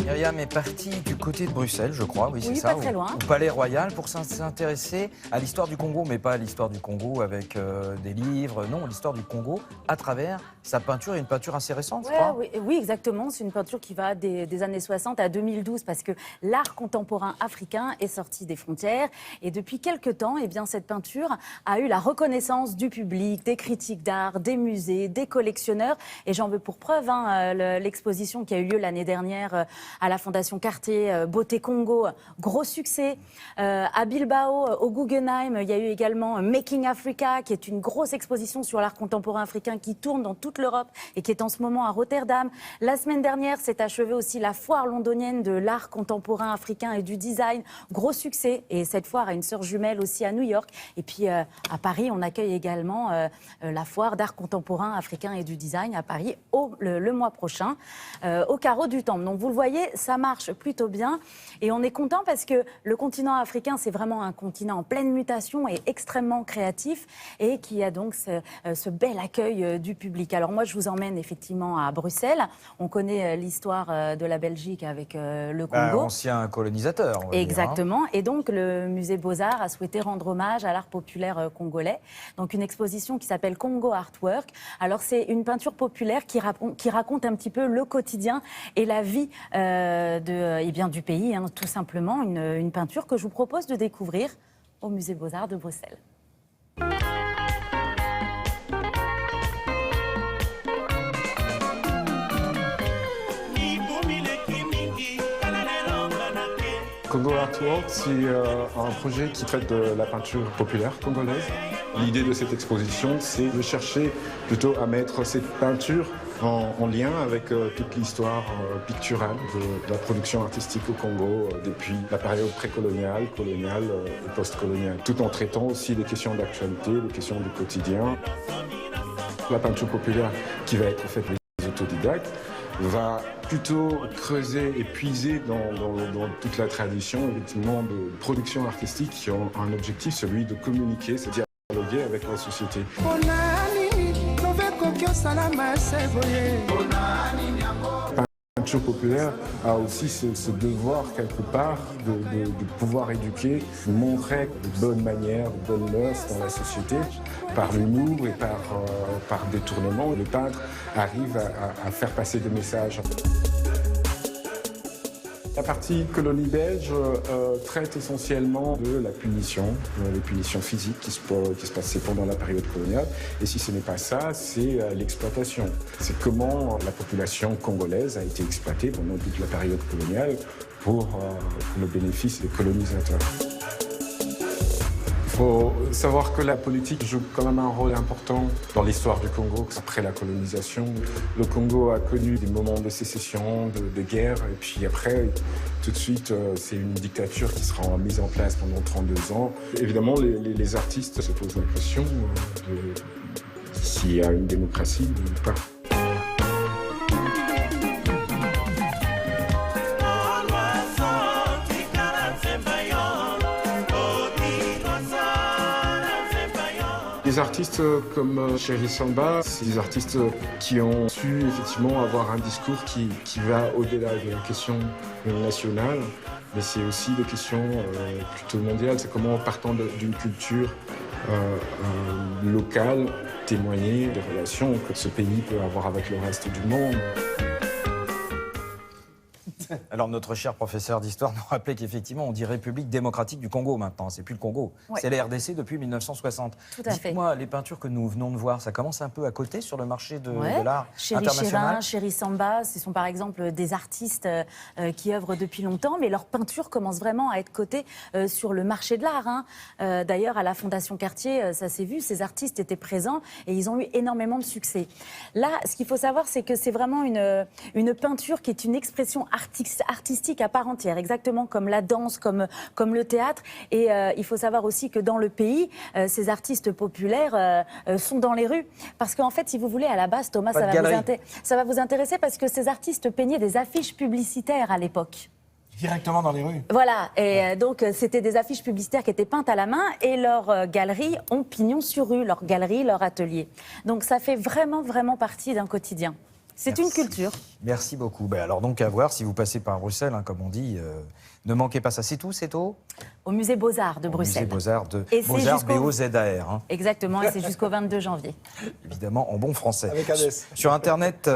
Myriam est partie du côté de Bruxelles, je crois, oui, c'est Oui, ça, pas très loin. au Palais Royal, pour s'intéresser à l'histoire du Congo, mais pas à l'histoire du Congo avec des livres, non, l'histoire du Congo à travers sa peinture, et une peinture assez récente, je crois. Oui, exactement. C'est une peinture qui va des années 60 à 2012, parce que l'art contemporain africain est sorti des frontières. Et depuis quelques temps, eh bien, cette peinture a eu la reconnaissance du public, des critiques d'art, des musées, des collectionneurs. Et j'en veux pour preuve l'exposition qui a eu lieu l'année dernière à la Fondation Cartier, Beauté Congo, gros succès. À Bilbao, au Guggenheim, il y a eu également Making Africa, qui est une grosse exposition sur l'art contemporain africain qui tourne dans toute l'Europe et qui est en ce moment à Rotterdam. La semaine dernière s'est achevée aussi la foire londonienne de l'art contemporain africain et du design. Gros succès. Et cette foire a une sœur jumelle aussi à New York. Et puis à Paris, on accueille également la foire d'art contemporain africain et du design à Paris le mois prochain, au Carreau du Temple. Donc vous le voyez, ça marche plutôt bien. Et on est content parce que le continent africain, c'est vraiment un continent en pleine mutation et extrêmement créatif, et qui a donc ce bel accueil du public. Alors moi, je vous emmène effectivement à Bruxelles. On connaît l'histoire de la Belgique avec le Congo. Ancien colonisateur, on va Exactement. dire, hein. Et donc, le musée Beaux-Arts a souhaité rendre hommage à l'art populaire congolais. Donc, une exposition qui s'appelle Congo Artwork. Alors, c'est une peinture populaire qui raconte un petit peu le quotidien et la vie du pays, hein, tout simplement. Une peinture que je vous propose de découvrir au musée Beaux-Arts de Bruxelles. Congo Artwork, c'est un projet qui traite de la peinture populaire congolaise. L'idée de cette exposition, c'est de chercher plutôt à mettre cette peinture en lien avec toute l'histoire picturale de la production artistique au Congo depuis la période précoloniale, coloniale et post-coloniale, tout en traitant aussi des questions d'actualité, des questions du quotidien. La peinture populaire qui va être faite par les autodidactes va plutôt creuser et puiser dans toute la tradition effectivement de production artistique qui ont un objectif, celui de communiquer, c'est-à-dire dialoguer avec la société. La peinture populaire a aussi ce devoir quelque part de pouvoir éduquer, de montrer de bonnes manières, de bonnes mœurs dans la société, par l'humour et par détournement. Le peintre arrive à faire passer des messages. La partie colonie belge traite essentiellement de la punition, les punitions physiques qui se passaient pendant la période coloniale. Et si ce n'est pas ça, c'est l'exploitation. C'est comment la population congolaise a été exploitée pendant toute la période coloniale pour le bénéfice des colonisateurs. Il faut savoir que la politique joue quand même un rôle important dans l'histoire du Congo. Après la colonisation, le Congo a connu des moments de sécession, de guerre, et puis après, tout de suite, c'est une dictature qui sera mise en place pendant 32 ans. Évidemment, les artistes se posent la question de s'il y a une démocratie ou pas. Des artistes comme Chéri Samba, c'est des artistes qui ont su effectivement avoir un discours qui va au-delà de la question nationale, mais c'est aussi des questions plutôt mondiales. C'est comment, partant d'une culture locale, témoigner des relations que ce pays peut avoir avec le reste du monde. Alors notre cher professeur d'histoire nous rappelait qu'effectivement on dit République démocratique du Congo maintenant, c'est plus le Congo, ouais. C'est la RDC depuis 1960. Tout à fait. Dites-moi, les peintures que nous venons de voir, ça commence un peu à côté sur le marché de l'art international. Chéri Samba, ce sont par exemple des artistes qui œuvrent depuis longtemps, mais leurs peintures commencent vraiment à être cotées sur le marché de l'art. Hein. D'ailleurs, à la Fondation Cartier, ça s'est vu, ces artistes étaient présents et ils ont eu énormément de succès. Là, ce qu'il faut savoir, c'est que c'est vraiment une peinture qui est une expression artistique à part entière, exactement comme la danse, comme le théâtre. Et il faut savoir aussi que dans le pays, ces artistes populaires sont dans les rues. Parce qu'en fait, si vous voulez, à la base, Thomas, ça va vous intéresser parce que ces artistes peignaient des affiches publicitaires à l'époque. Directement dans les rues. Voilà, et donc c'était des affiches publicitaires qui étaient peintes à la main et leurs galeries ont pignon sur rue, leurs galeries, leurs ateliers. Donc ça fait vraiment, vraiment partie d'un quotidien. C'est une culture. Merci beaucoup. Ben alors donc à voir si vous passez par Bruxelles, hein, comme on dit. Ne manquez pas ça. C'est tout, c'est au Musée Beaux-Arts de Bruxelles. Musée Beaux-Arts de Et c'est Beaux-Arts, jusqu'au- B-O-Z-A-R. Hein. Exactement, et c'est jusqu'au 22 janvier. Évidemment, en bon français. Avec un S. Sur Internet.